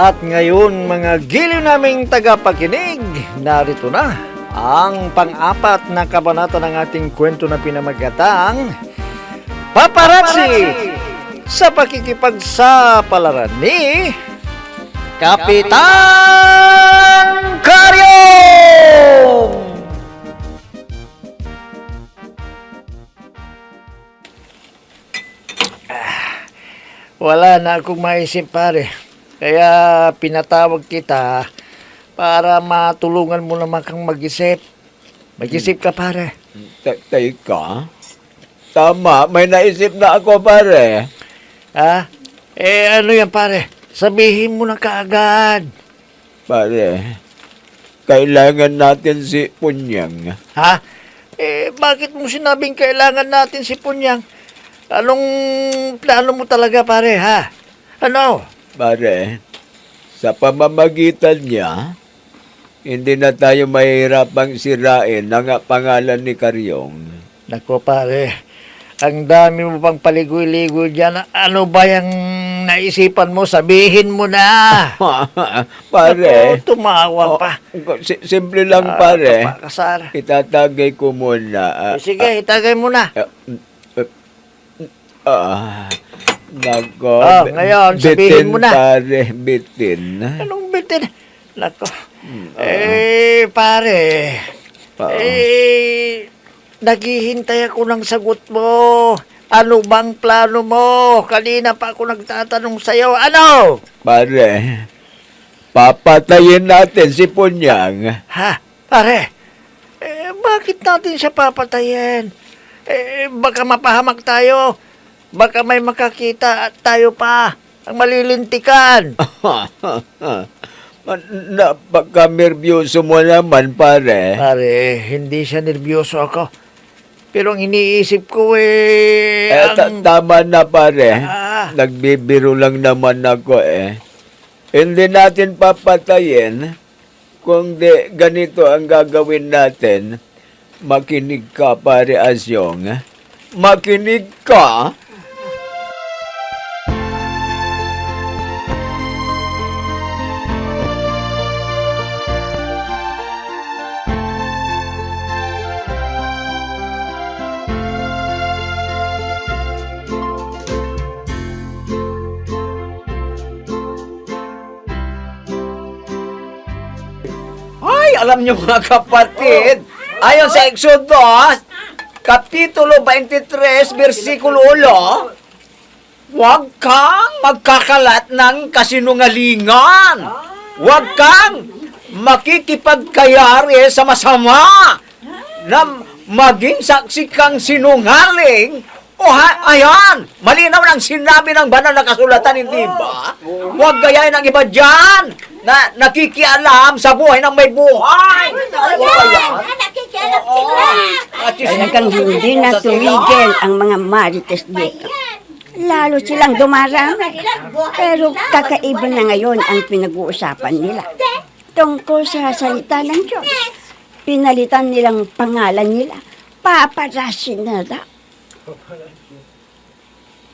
At ngayon mga giliw naming tagapakinig, narito na ang pang-apat na kabanata ng ating kwento na pinamagatang Paparazzi sa pakikipagsapalaran ni Kapitan Karyong! Wala na akong maisip pare. Kaya pinatawag kita para matulungan mo naman kang mag-isip. Mag-isip ka pare. Teka, tama, may naisip na ako pare. Ha? Ano yan pare? Sabihin mo na kaagad. Pare, kailangan natin si Punyang. Ha? Bakit mo sinabing kailangan natin si Punyang? Anong plano mo talaga pare ha? Ano? Pare, sa pamamagitan niya, hindi na tayo mahihirapang sirain ang pangalan ni Karyong. Nako pare, ang dami mo pang paligoy-ligoy dyan. Ano ba yung naisipan mo? Sabihin mo na. Pare, Nako, tumawa pa. simple lang pare. Kapakasar. Itatagay ko muna. Sige, itagay mo na. Nako. Ngayon, sabihin mo na. Pare, bitin. Anong bitin? Nako. Pare. Naghihintay ako ng sagot mo. Ano bang plano mo? Kanina pa ako nagtatanong sa'yo. Ano? Pare, papatayin natin si Punyang. Ha? Pare? Bakit natin siya papatayin? Baka mapahamak tayo. Baka may makakita at tayo pa ang malilintikan. Napaka-nervyoso mo naman, pare. Pare, hindi siya nervyoso ako. Pero ang iniisip ko Tama na, pare. Ah. Nagbibiro lang naman ako Hindi natin papatayin. Kung di ganito ang gagawin natin, makinig ka, pare Asyong. Makinig ka. Alam niyo mga kapatid, ayon sa Exodus, Kapitulo 23, versikulo 1, huwag kang magkakalat ng kasinungalingan. Huwag kang makikipagkayari sa masama na maging saksi kang sinungaling. Ayan, malinaw ng sinabi ng banal na kasulatan, hindi ba? Huwag gayahin ang iba dyan na nakikialam sa buhay ng may buhay. Nakikialam sila. Talagang hindi na tumigil ang mga marites dito. Lalo silang dumarami. Pero kakaiba na ngayon ang pinag-uusapan nila. Tungkol sa salita ng Diyos. Pinalitan nilang pangalan nila. Paparazzi na daw.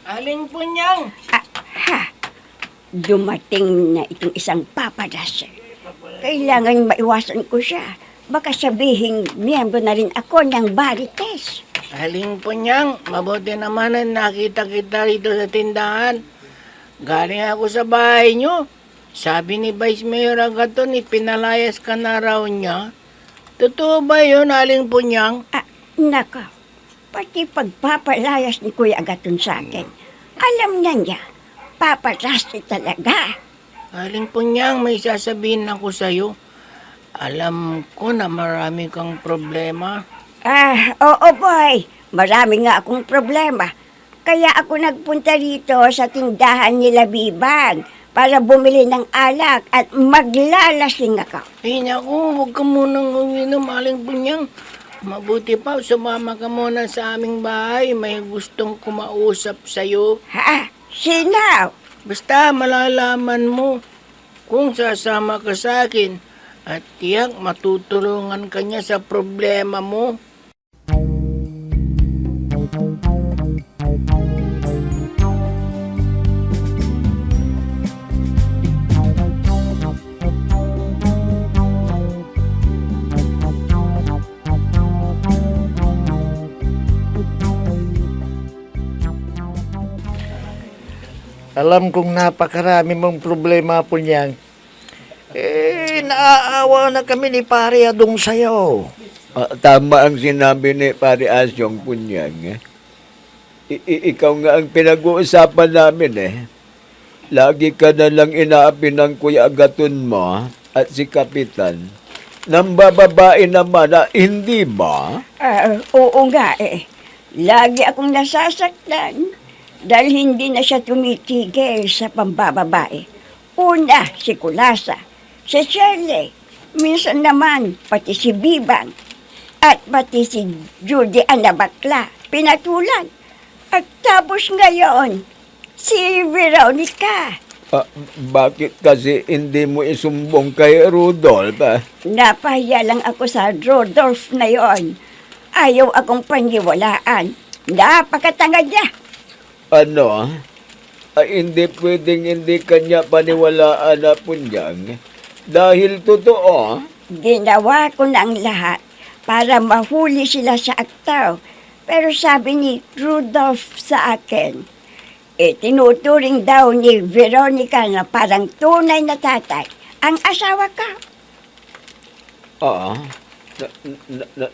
Aling Punyang. Dumating na itong isang paparazzi. Kailangan maiwasan ko siya. Baka sabihin, miyembro na rin ako ng Marites. Aling Punyang, mabuti naman na nakita kita rito sa tindahan. Galing ako sa bahay nyo. Sabi ni Vice Mayor Agaton, ipinalayas ka na raw niya. Totoo ba yun, Aling Punyang? Nako, pati pagpapalayas ni Kuya Agaton sa akin, alam na niya, paparazzi talaga. Aling Punyang, may sasabihin ako sa'yo. Alam ko na marami kang problema. Oo boy, marami nga akong problema. Kaya ako nagpunta rito sa tindahan nila Bibang para bumili ng alak at maglalasing ako. Naku, huwag ka munang uminom, Aling Punyang. Mabuti pa, sumama ka muna sa aming bahay. May gustong kumausap sa'yo. Sino? Basta malalaman mo kung sasama ka sa akin at tiyak matutulungan ka niya sa problema mo. Alam kong napakarami mong problema po niyan. Naaawa na kami ni Pare Adong sa'yo. Tama ang sinabi ni Pare Asyong Punyang. Ikaw nga ang pinag-uusapan namin eh. Lagi ka na lang inaapi ng Kuya Agaton mo at si Kapitan. Nang bababae naman na hindi ba? Oo nga eh. Lagi akong nasasaktan dahil hindi na siya tumitigil sa pambababae. Una, si Kulasa, si Shirley, minsan naman pati si Bibang, at pati si Judy ang nabakla, pinatulan. At tapos ngayon, si Veronica. Bakit kasi hindi mo isumbong kay Rudolph? Napahiya lang ako sa Rodolph na yon. Ayaw akong paniwalaan. Napakatanga niya. Ano? Hindi pwedeng hindi kanya paniwalaan na Punyang. Dahil totoo. Ginawa ko na ang lahat para mahuli sila sa aktaw. Pero sabi ni Rudolph sa akin, tinuturing daw ni Veronica na parang tunay na tatay ang asawa ka.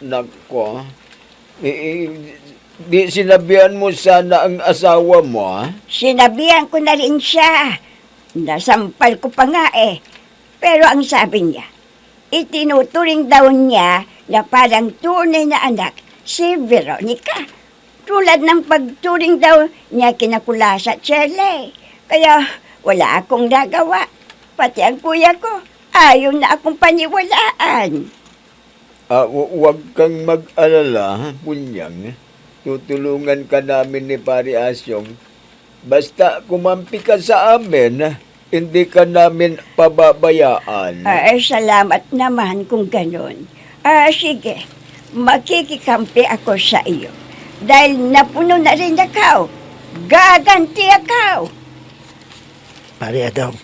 Nako. Di sinabihan mo sana ang asawa mo, Sinabihan ko na rin siya. Nasampal ko pa nga eh. Pero ang sabi niya, itinuturing daw niya na parang tunay na anak si Veronica. Tulad ng pagturing daw niya kina Kulasa at Shirley. Kaya wala akong nagawa. Pati ang kuya ko, ayaw na akong paniwalaan. Huwag kang mag-alala, Punyang. Tutulungan ka namin ni Pare Asyong. Basta kumampi ka sa amin, hindi ka namin pababayaan. Salamat naman kung ganun. Sige, makikikampi ako sa iyo. Dahil napuno na rin ikaw. Gaganti ikaw. Pare Adong,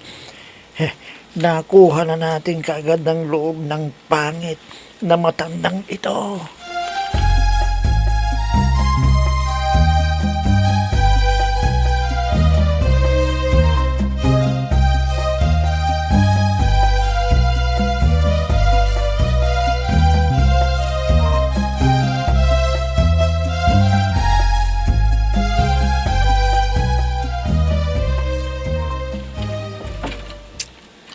nakuha na natin kaagad ng loob ng pangit na matandang ito.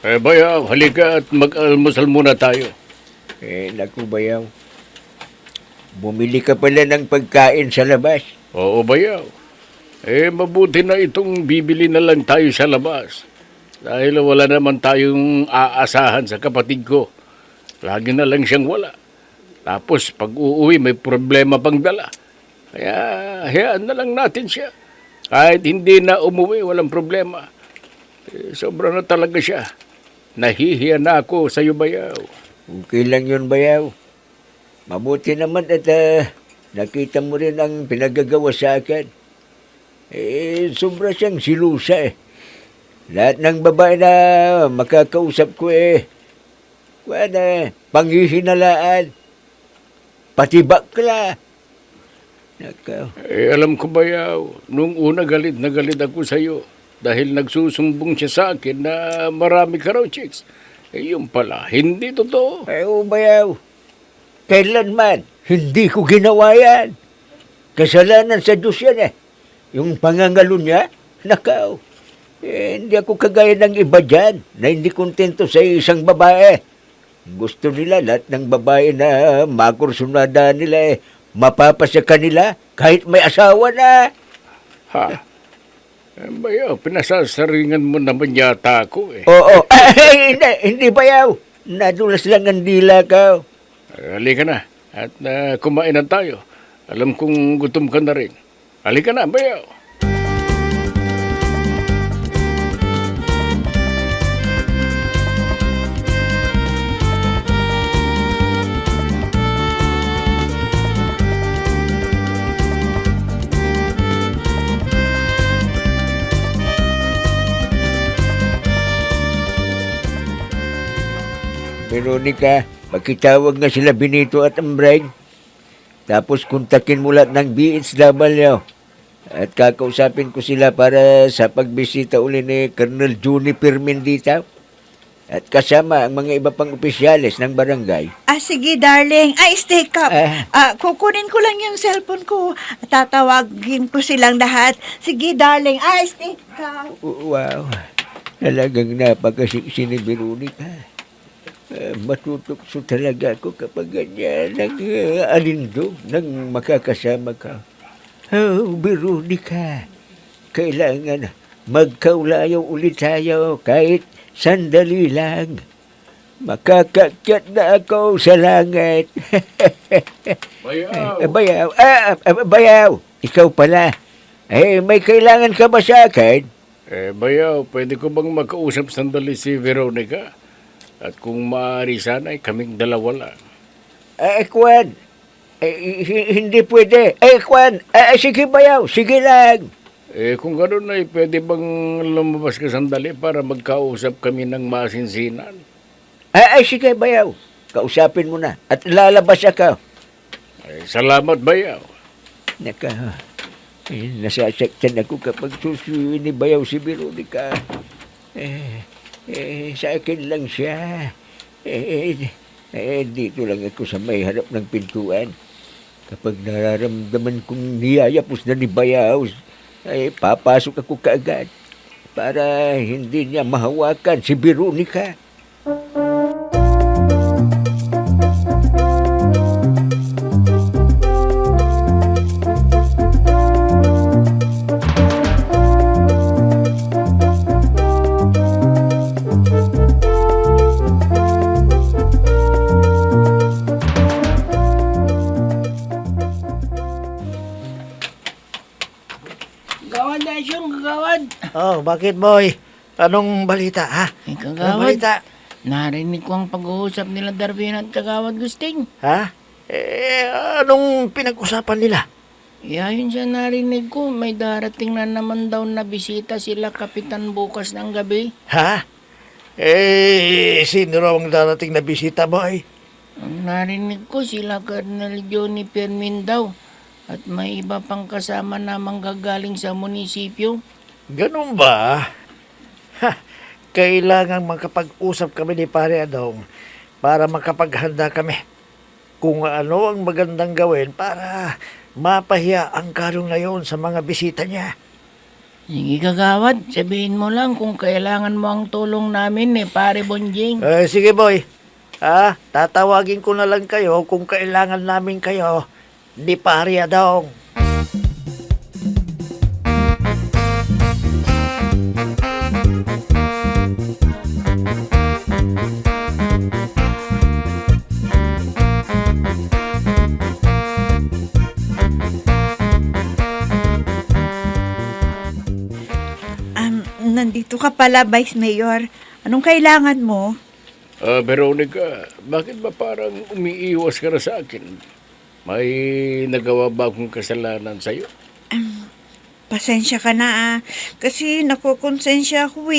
Bayaw, halika at mag-almusal muna tayo. Naku, Bayaw. Bumili ka pala ng pagkain sa labas. Oo, Bayaw. Mabuti na itong bibili na lang tayo sa labas. Dahil wala naman tayong aasahan sa kapatid ko. Lagi na lang siyang wala. Tapos pag uuwi may problema pang dala. Kaya hayaan na lang natin siya. Kahit hindi na umuwi, walang problema. Sobra na talaga siya. Nahihiya na ako sa iyo, Bayaw. Okay lang yun, Bayaw. Mabuti naman at nakita mo rin ang pinagagawa sa akin. Sobra siyang silusa eh. Lahat ng babae na makakausap ko panghihinalaan. Pati bakla. Nakaw. Alam ko, Bayaw, nung una galit na galit ako sa iyo. Dahil nagsusumbong siya sa akin na marami ka raw chicks. Yung pala, hindi totoo. Bayaw. Kailanman, hindi ko ginawa yan. Kasalanan sa Diyos yan eh. Yung pangangalo niya, nakaw. Hindi ako kagaya ng iba dyan na hindi kontento sa isang babae. Gusto nila lahat ng babae na makursunada nila mapapasya kanila kahit may asawa na. Ha? Bayaw, pinasasaringan mo naman yata ako eh. Oo. Hindi Bayaw. Nadulas lang ang dila ka. Halika na at kumain na tayo. Alam kong gutom ka na rin. Halika na, Bayaw. Veronica, magkitawag nga sila Benito at Ambreg. Tapos kontakin mo lahat ng BHW. At kakausapin ko sila para sa pagbisita uli ni Colonel Juniper Mendita. At kasama ang mga iba pang opisyales ng barangay. Sige, darling. Stay up. Ah. Kukunin ko lang yung cellphone ko. Tatawagin ko silang lahat. Sige, darling. Stay up. Wow, talagang napakasiksi ni Veronica. Matutukso talaga ako kapag ganyan alindog nang makakasama ka. Oh, Veronica, kailangan magkaulayaw ulit tayo kahit sandali lang. Makakakyat na ako sa langit. Bayaw! Bayaw, Bayaw, ikaw pala. May kailangan ka ba sa akin? Bayaw, pwede ko bang makausap sandali si Veronica? At kung maaari sana ay kaming dalawa lang. Kwan, hindi pwede. Kwan, sige Bayaw, sige lang. Kung gano'n ay pwede bang lumabas ka sandali para magkausap kami ng masinsinan? Sige Bayaw, kausapin mo na at lalabas ako. Salamat, Bayaw. Nasasaktan ako kapag susuyin ni Bayaw si Veronica. Sa akin lang siya. Dito lang ako sa may harap ng pintuan. Kapag nararamdaman kong niyayapos na ni Bayaw, papasok ako kaagad para hindi niya mahawakan si Veronica. Kagawad, Asyong, kagawad. Oh, bakit boy? Anong balita, ha? Anong Kagawad, balita? narinig ko ang pag-uusap nila Darwin at kagawad Gusting. Ha? Anong pinag-usapan nila? Ayon sa narinig ko, may darating na naman daw na bisita sila Kapitan bukas ng gabi. Ha? Sino raw ang darating na bisita, boy? Ang narinig ko sila Colonel Johnny Permin daw at may iba pang kasama na manggagaling sa munisipyo. Ganun ba? Ha, kailangan makapag-usap kami ni Pare Adong para makapaghanda kami kung ano ang magandang gawin para mapahiya ang karong na yon sa mga bisita niya. Sige kagawad, sabihin mo lang kung kailangan mo ang tulong namin ni Pare Bonjing. Sige boy, tatawagin ko na lang kayo kung kailangan namin kayo ni Pare Adong. Nandito ka pala, Vice Mayor. Anong kailangan mo? Veronica, bakit ba parang umiiwas ka na sa akin? May nagawa ba akong kasalanan sa'yo? Pasensya ka na kasi nakukonsensya ako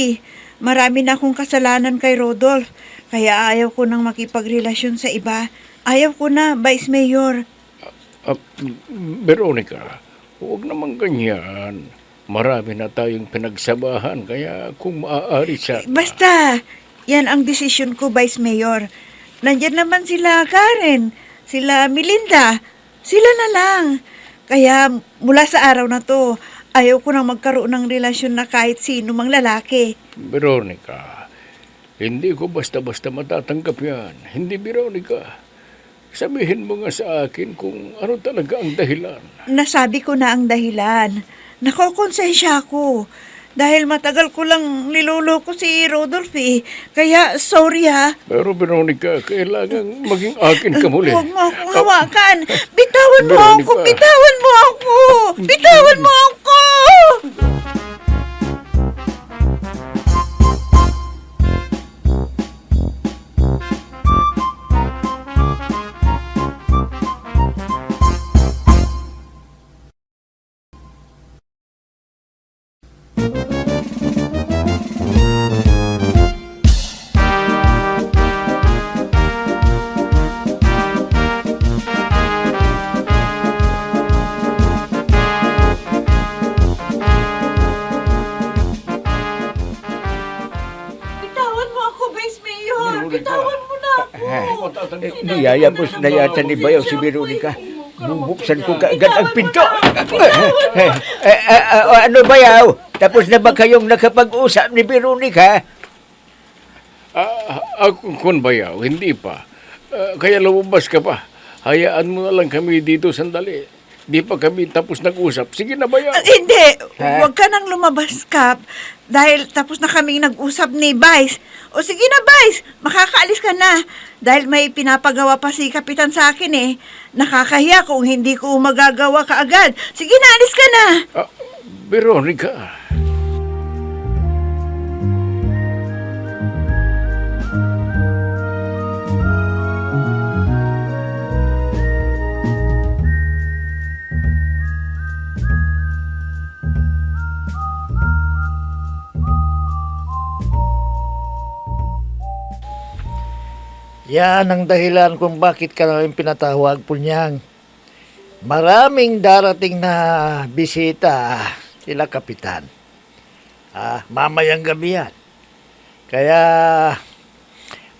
Marami na akong kasalanan kay Rodolph. Kaya ayaw ko nang makipagrelasyon sa iba. Ayaw ko na, Vice Mayor. Veronica, huwag naman ganyan. Marami na tayong pinagsabahan, kaya kung maaari siya... Basta, yan ang desisyon ko, Vice Mayor. Nandyan naman sila Karen, sila Melinda, sila na lang. Kaya mula sa araw na to, ayaw ko nang magkaroon ng relasyon na kahit sino mang lalaki. Veronica, hindi ko basta-basta matatanggap yan. Hindi, Veronica. Sabihin mo nga sa akin kung ano talaga ang dahilan. Nasabi ko na ang dahilan. Nakokonsensya ako. Dahil matagal ko lang niloloko si Rodolph Kaya sorry Pero Veronica, kailangan maging akin ka muli. Huwag mo akong hawakan. Bitawan mo Veronica. ako. Bitawan mo ako. Bitawan mo ako. Veronica. Niyayabos na yata ni Bayaw si Veronica. Bubuksan ko kaagad ang pinto. Ano Bayaw? Tapos na ba kayong nakapag-usap ni Veronica? Kung bayaw, hindi pa. Kaya lumabas ka pa. Hayaan mo na lang kami dito sandali. Di pa kami tapos nag-usap. Sige na bayaw. Hindi, huwag ka nang lumabas, Kap. Dahil tapos na kaming nag-usap ni Vice. O sige na, Vice, makakaalis ka na. Dahil may pinapagawa pa si Kapitan sa akin eh. Nakakahiya kung hindi ko magagawa kaagad. Sige na, alis ka na. Veronica. Yan ang dahilan kung bakit ka namin pinatawag, Punyang. Maraming darating na bisita sila Kapitan. Mamayang gabi yan. Kaya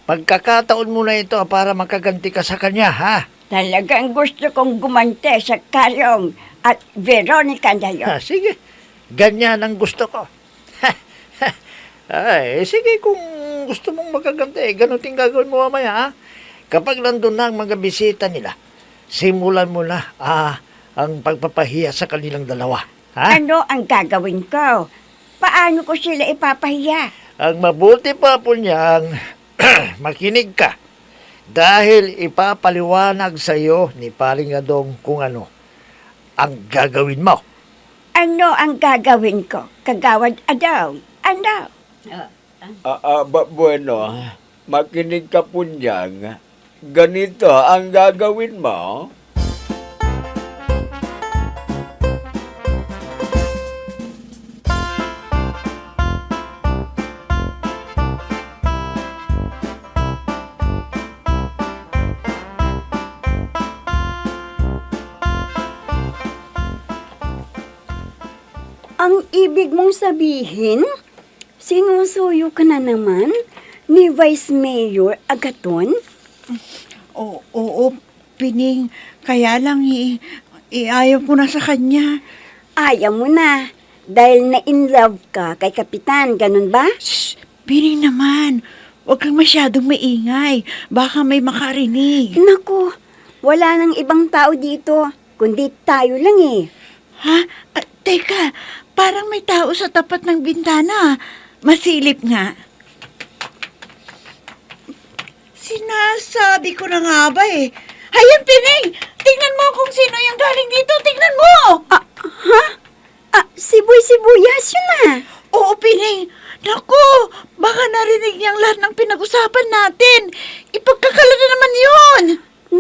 pagkakataon mo na ito para makaganti ka sa kanya, ha? Talagang gusto kong gumante sa Karyong at Veronica na yun. Sige, ganyan ang gusto ko. Ay, sige kung gusto mong makaganti, ganun din gagawin mo mamaya, ha? Kapag nandun na ang mga bisita nila, simulan mo na ang pagpapahiya sa kanilang dalawa. Ha? Ano ang gagawin ko? Paano ko sila ipapahiya? Ang mabuti pa po niyang makinig ka dahil ipapaliwanag sa iyo ni Paring Adong kung ano ang gagawin mo. Ano ang gagawin ko? Kagawad Adong? Ano? Bueno, makinig ka Punyang. Ganito ang gagawin mo. Ang ibig mong sabihin, sinusuyo ka na naman ni Vice Mayor Agaton? Oo, Pining. Kaya lang ayaw ko na sa kanya. Ayaw mo na, dahil na-in-love ka kay Kapitan, ganun ba? Shh! Pining naman. Huwag kang masyadong maingay. Baka may makarinig. Naku, wala nang ibang tao dito, kundi tayo lang eh. Ha? Teka, parang may tao sa tapat ng bintana. Masilip nga. Sinasabi ko na nga ba eh. Hayan, Pining! Tingnan mo kung sino yung galing dito. Tingnan mo! Siboy-sibuyas yun ah. Oo, Pining. Naku, baka narinig niyang lahat ng pinag-usapan natin. Ipagkakalat na naman yun.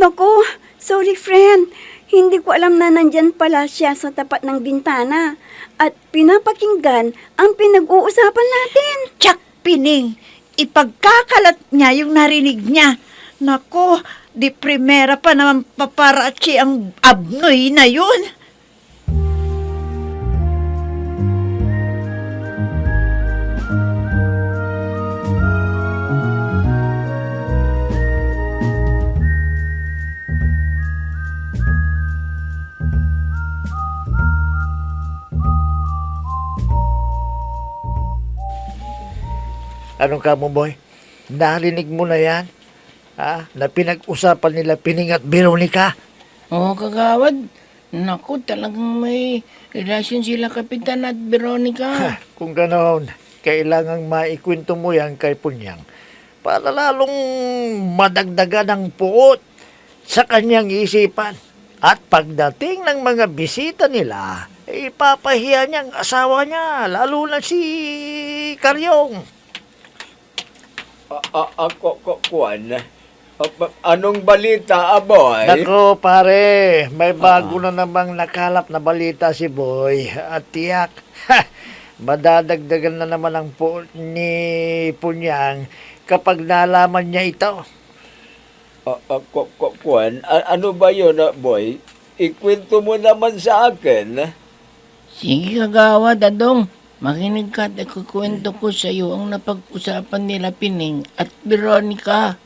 Naku, sorry friend. Hindi ko alam na nandyan pala siya sa tapat ng bintana at pinapakinggan ang pinag-uusapan natin. Tsak, Pining. Ipagkakalat niya yung narinig niya. Naku, di primera pa naman paparazzi ang abnoy na yun. Anong kamo, boy? Narinig mo na yan? Na pinag-usapan nila Pining at Veronica? Oo, kagawad. Naku, talagang may relasyon sila Kapitan at Veronica. Kung ganoon, kailangang maikwento mo yan kay Punyang para lalong madagdagan ang puot sa kanyang isipan. At pagdating ng mga bisita nila, ipapahiya niya ang asawa niya, lalo na si Karyong. Kuan. Anong balita, Aboy? Nako pare, may bago na namang nakalap na balita si Boy at tiyak. Madadagdagan na naman ang ni Punyang kapag nalaman niya ito. Kuan, ano ba yun, Boy? Ikwento mo naman sa akin. Sige, kagawad, Adong. Makinig ka at ikukwento ko sa iyo ang napag-usapan nila Pining at Veronica.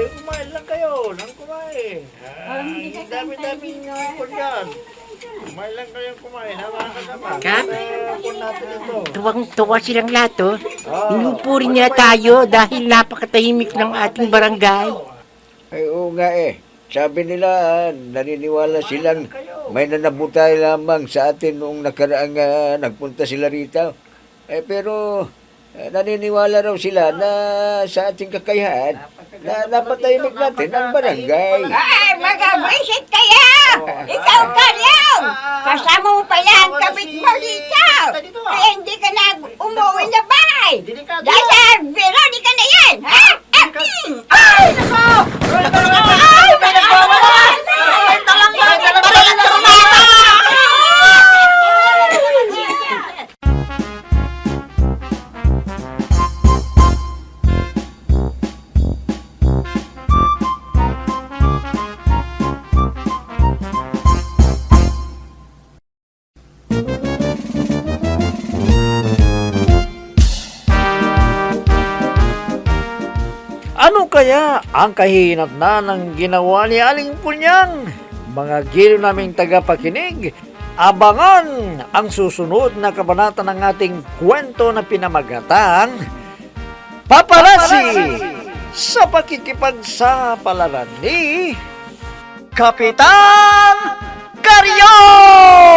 Kumain lang kayo. Nang kumain. Ang dami-dami ko dyan. Kumain lang kayo kumain. Hawakan naman. Kap? Kung natin ito. Tuwang-tuwa silang lahat, oh. Inupuri nila tayo dahil napakatahimik ng ating barangay. Ay, oo nga eh. Sabi nila, naniniwala silang may nanabutay lamang sa atin noong nakaraang nagpunta sila rito. Pero naniniwala raw sila na sa ating kakayahan na napatahimik natin ang barangay. Ay, mag-visit kayo! Ikaw ka lang! Kasama mo pa yan, kabit mo dito! Kaya hindi ka na umuwi na bahay! Dahil Veronica na yan! Ha? Ay, nako! Ay, nako! Ano kaya ang kahinatnan ng ginawa ni Aling Punyang? Mga gilo naming tagapakinig, abangan ang susunod na kabanata ng ating kwento na pinamagatang Paparazzi sa pakikipagsapalaran ni Kapitan Karyong!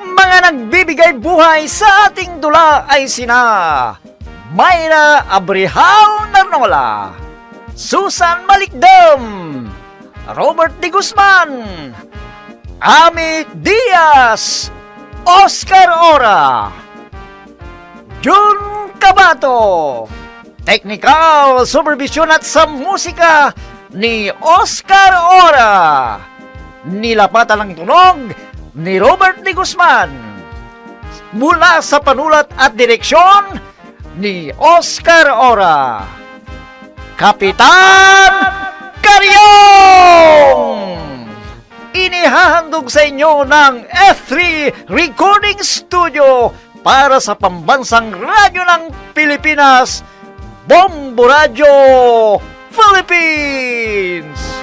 Mga nagbibigay buhay sa ating dula ay sina Mayra Abrihal Narnola, Susan Malikdam, Robert De Guzman, Amit Diaz, Oscar Ora, Jun Cabato, Technical Supervision at sa musika ni Oscar Ora, nilapatan ng tunog ni Robert De Guzman, mula sa panulat at direksyon ni Oscar Ora. Kapitan Karyong! Inihahandog sa inyo ng F3 Recording Studio para sa pambansang radyo ng Pilipinas, Bombo Radio Philippines!